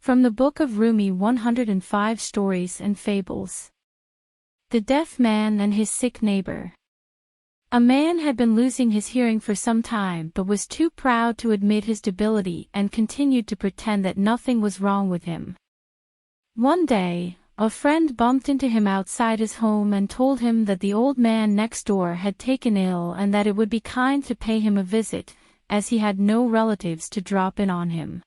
From the Book of Rumi 105 Stories and Fables. The Deaf Man and His Sick Neighbor. A man had been losing his hearing for some time but was too proud to admit his debility and continued to pretend that nothing was wrong with him. One day, a friend bumped into him outside his home and told him that the old man next door had taken ill and that it would be kind to pay him a visit, as he had no relatives to drop in on him.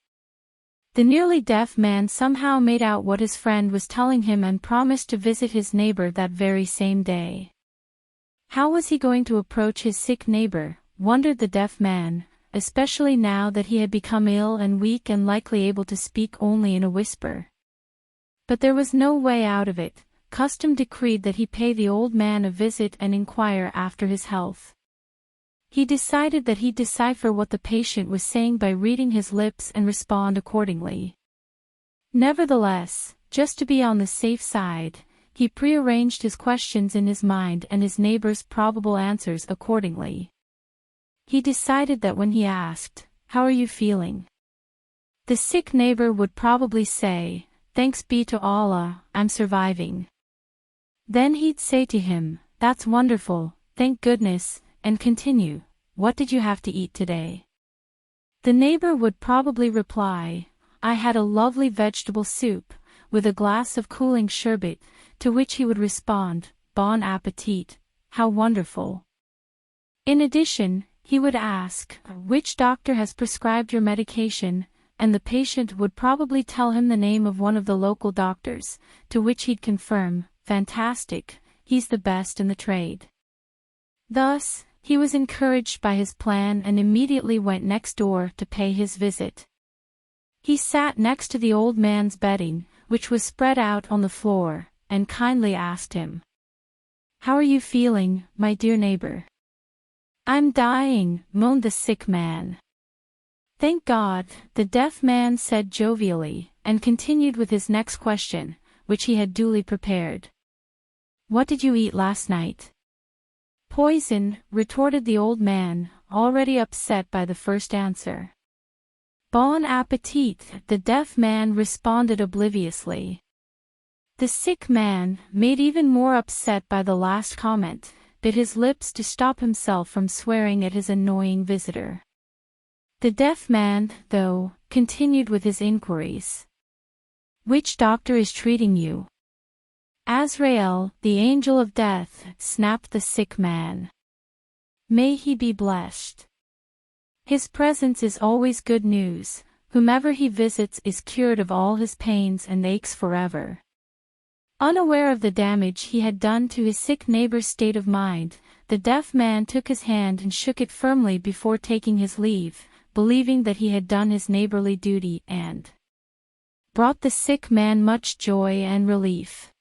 The nearly deaf man somehow made out what his friend was telling him and promised to visit his neighbor that very same day. How was he going to approach his sick neighbor, wondered the deaf man, especially now that he had become ill and weak and likely able to speak only in a whisper. But there was no way out of it. Custom decreed that he pay the old man a visit and inquire after his health. He decided that he'd decipher what the patient was saying by reading his lips and respond accordingly. Nevertheless, just to be on the safe side, he prearranged his questions in his mind and his neighbor's probable answers accordingly. He decided that when he asked, "How are you feeling?" the sick neighbor would probably say, "Thanks be to Allah, I'm surviving." Then he'd say to him, "That's wonderful, thank goodness," and continue, "What did you have to eat today?" The neighbor would probably reply, "I had a lovely vegetable soup, with a glass of cooling sherbet," to which he would respond, "Bon appetit, how wonderful." In addition, he would ask, "Which doctor has prescribed your medication?" and the patient would probably tell him the name of one of the local doctors, to which he'd confirm, "Fantastic, he's the best in the trade." Thus, he was encouraged by his plan and immediately went next door to pay his visit. He sat next to the old man's bedding, which was spread out on the floor, and kindly asked him, "How are you feeling, my dear neighbor?" "I'm dying," moaned the sick man. "Thank God," the deaf man said jovially, and continued with his next question, which he had duly prepared. "What did you eat last night?" "Poison," retorted the old man, already upset by the first answer. "Bon appetit," the deaf man responded obliviously. The sick man, made even more upset by the last comment, bit his lips to stop himself from swearing at his annoying visitor. The deaf man, though, continued with his inquiries. "Which doctor is treating you?" "Azrael, the angel of death," snapped the sick man. "May he be blessed. His presence is always good news. Whomever he visits is cured of all his pains and aches forever." Unaware of the damage he had done to his sick neighbor's state of mind, the deaf man took his hand and shook it firmly before taking his leave, believing that he had done his neighborly duty and brought the sick man much joy and relief.